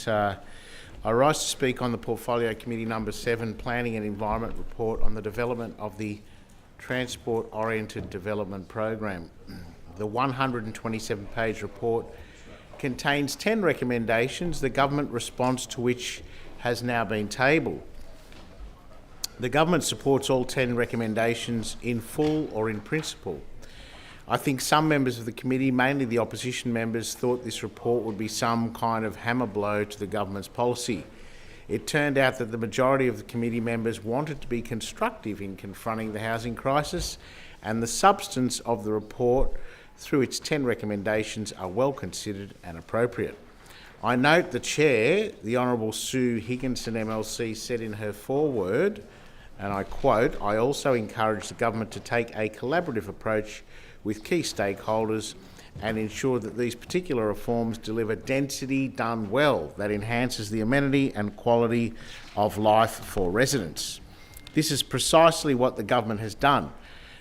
President. I rise to speak on the Portfolio Committee number 7 Planning and Environment Report on the development of the Transport-Oriented Development Program. The 127-page report contains 10 recommendations, the government response to which has now been tabled. The government supports all 10 recommendations in full or in principle. I think some members of the committee, mainly the opposition members, thought this report would be some kind of hammer blow to the government's policy. It turned out that the majority of the committee members wanted to be constructive in confronting the housing crisis, and the substance of the report, through its 10 recommendations, are well considered and appropriate. I note the Chair, the Honourable Sue Higginson MLC, said in her foreword, and I quote, "I also encourage the government to take a collaborative approach with key stakeholders and ensure that these particular reforms deliver density done well that enhances the amenity and quality of life for residents." This is precisely what the government has done.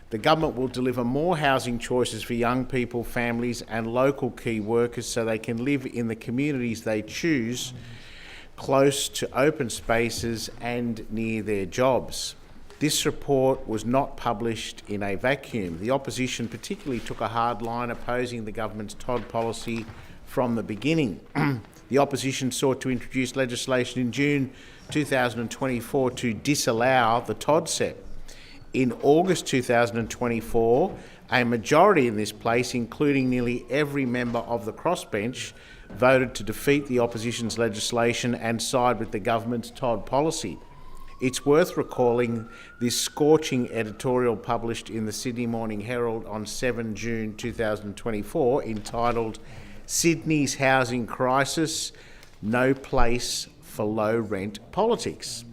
The government will deliver more housing choices for young people, families and local key workers so they can live in the communities they choose, close to open spaces and near their jobs. This report was not published in a vacuum. The opposition particularly took a hard line opposing the government's TOD policy from the beginning. The opposition sought to introduce legislation in June 2024 to disallow the TODCEP. In August 2024, a majority in this place, including nearly every member of the crossbench, voted to defeat the opposition's legislation and side with the government's TOD policy. It's worth recalling this scorching editorial published in the Sydney Morning Herald on 7 June 2024 entitled "Sydney's Housing Crisis, No Place for Low Rent Politics."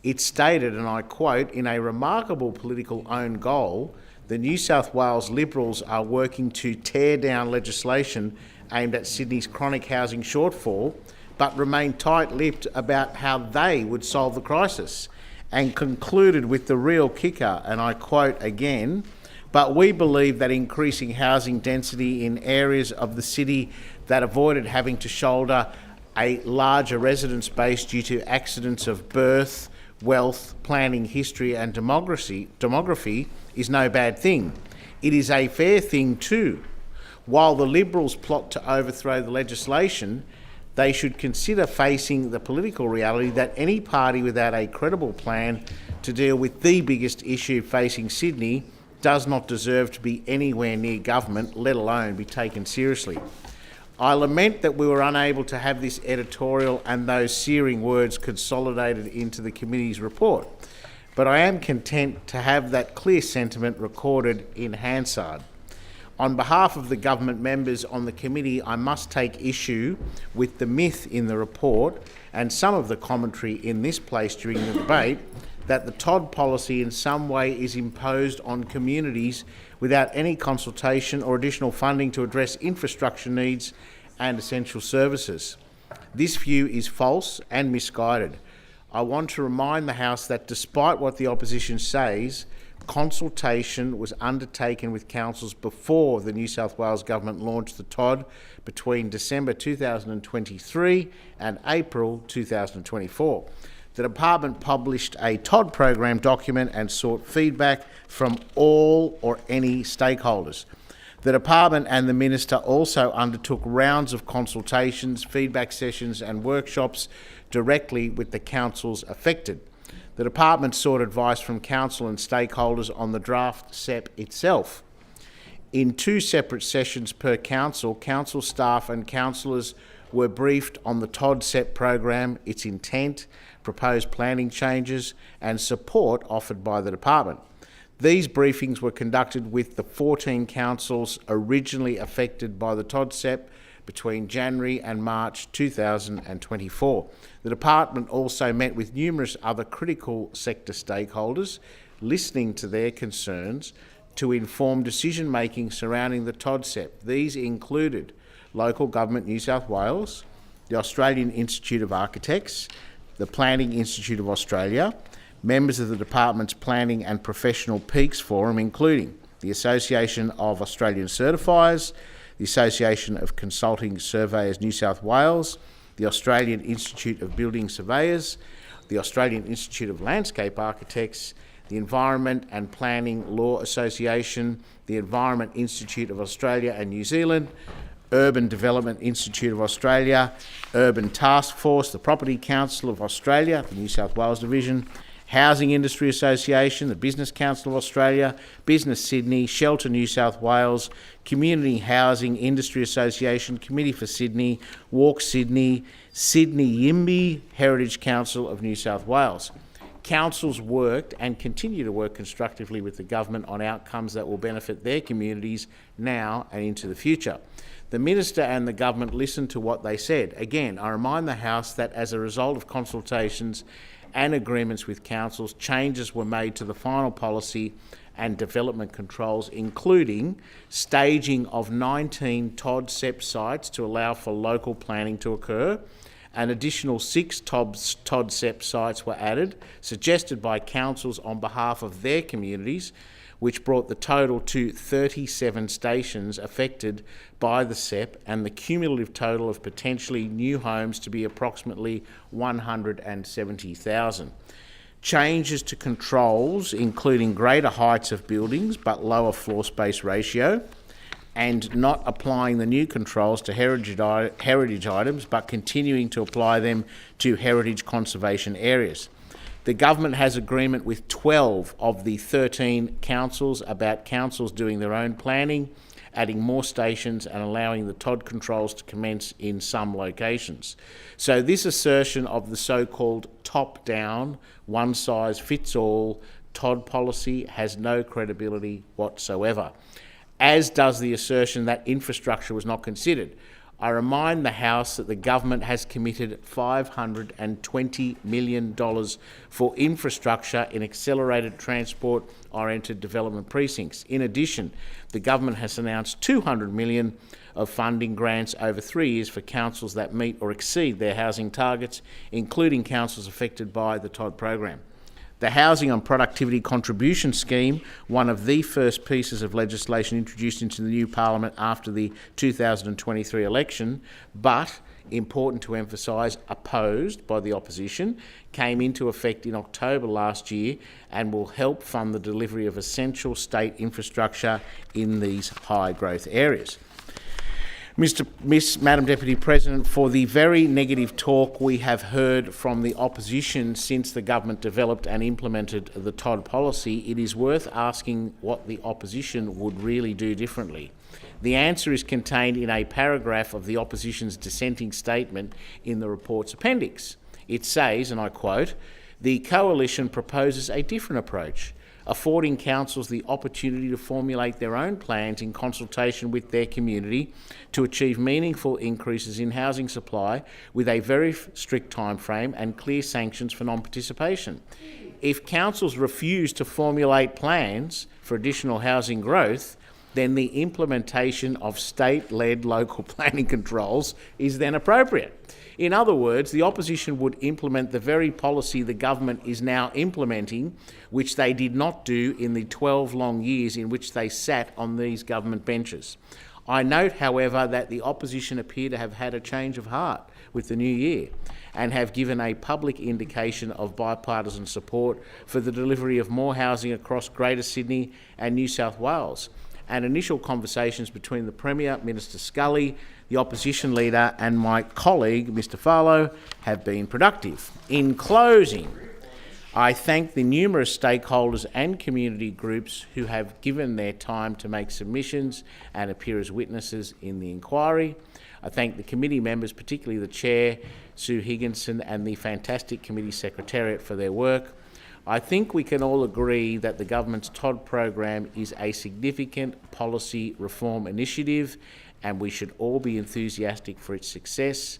It stated, and I quote, "In a remarkable political own goal, the New South Wales Liberals are working to tear down legislation aimed at Sydney's chronic housing shortfall, but remain tight-lipped about how they would solve the crisis," and concluded with the real kicker, and I quote again, "But we believe that increasing housing density in areas of the city that avoided having to shoulder a larger residence base due to accidents of birth, wealth, planning, history and demography is no bad thing. It is a fair thing too. While the Liberals plot to overthrow the legislation, they should consider facing the political reality that any party without a credible plan to deal with the biggest issue facing Sydney does not deserve to be anywhere near government, let alone be taken seriously." I lament that we were unable to have this editorial and those searing words consolidated into the committee's report, but I am content to have that clear sentiment recorded in Hansard. On behalf of the government members on the committee, I must take issue with the myth in the report and some of the commentary in this place during the debate that the TOD policy in some way is imposed on communities without any consultation or additional funding to address infrastructure needs and essential services. This view is false and misguided. I want to remind the House that despite what the opposition says, consultation was undertaken with councils before the New South Wales Government launched the TOD between December 2023 and April 2024. The department published a TOD program document and sought feedback from all or any stakeholders. The department and the minister also undertook rounds of consultations, feedback sessions and workshops directly with the councils affected. The department sought advice from council and stakeholders on the draft SEP itself. In 2 separate sessions per council, council staff and councillors were briefed on the TOD SEP program, its intent, proposed planning changes and support offered by the department. These briefings were conducted with the 14 councils originally affected by the TOD SEP between January and March 2024. The department also met with numerous other critical sector stakeholders, listening to their concerns to inform decision-making surrounding the TOD SEP. These included Local Government New South Wales, the Australian Institute of Architects, the Planning Institute of Australia, members of the department's Planning and Professional Peaks Forum, including the Association of Australian Certifiers, the Association of Consulting Surveyors New South Wales, the Australian Institute of Building Surveyors, the Australian Institute of Landscape Architects, the Environment and Planning Law Association, the Environment Institute of Australia and New Zealand, Urban Development Institute of Australia, Urban Task Force, the Property Council of Australia, the New South Wales Division, Housing Industry Association, the Business Council of Australia, Business Sydney, Shelter New South Wales, Community Housing Industry Association, Committee for Sydney, Walk Sydney, Sydney Yimby, Heritage Council of New South Wales. Councils worked and continue to work constructively with the government on outcomes that will benefit their communities now and into the future. The Minister and the government listened to what they said. Again, I remind the House that as a result of consultations and agreements with councils, changes were made to the final policy and development controls, including staging of 19 TOD-CEP sites to allow for local planning to occur. An additional 6 TOD-CEP sites were added, suggested by councils on behalf of their communities, which brought the total to 37 stations affected by the CEP and the cumulative total of potentially new homes to be approximately 170,000. Changes to controls, including greater heights of buildings but lower floor space ratio, and not applying the new controls to heritage items but continuing to apply them to heritage conservation areas. The government has agreement with 12 of the 13 councils about councils doing their own planning, adding more stations and allowing the TOD controls to commence in some locations. So this assertion of the so-called top-down, one-size-fits-all TOD policy has no credibility whatsoever, as does the assertion that infrastructure was not considered. I remind the House that the government has committed $520 million for infrastructure in accelerated transport-oriented development precincts. In addition, the government has announced $200 million of funding grants over 3 years for councils that meet or exceed their housing targets, including councils affected by the TOD program. The Housing on Productivity Contribution Scheme, one of the first pieces of legislation introduced into the new Parliament after the 2023 election, but, important to emphasise, opposed by the opposition, came into effect in October last year and will help fund the delivery of essential state infrastructure in these high-growth areas. Madam Deputy President, for the very negative talk we have heard from the opposition since the government developed and implemented the TOD policy, it is worth asking what the opposition would really do differently. The answer is contained in a paragraph of the opposition's dissenting statement in the report's appendix. It says, and I quote, "The coalition proposes a different approach, affording councils the opportunity to formulate their own plans in consultation with their community to achieve meaningful increases in housing supply with a very strict time frame and clear sanctions for non-participation. If councils refuse to formulate plans for additional housing growth, then the implementation of state-led local planning controls is then appropriate." In other words, the opposition would implement the very policy the government is now implementing, which they did not do in the 12 long years in which they sat on these government benches. I note, however, that the opposition appear to have had a change of heart with the new year and have given a public indication of bipartisan support for the delivery of more housing across Greater Sydney and New South Wales. And initial conversations between the Premier, Minister Scully, the opposition leader and my colleague, Mr Farlow, have been productive. In closing, I thank the numerous stakeholders and community groups who have given their time to make submissions and appear as witnesses in the inquiry. I thank the committee members, particularly the Chair, Sue Higginson, and the fantastic committee secretariat for their work. I think we can all agree that the government's TOD program is a significant policy reform initiative, and we should all be enthusiastic for its success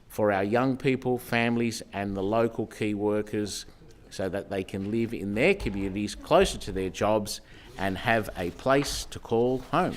for our young people, families and the local key workers so that they can live in their communities closer to their jobs and have a place to call home.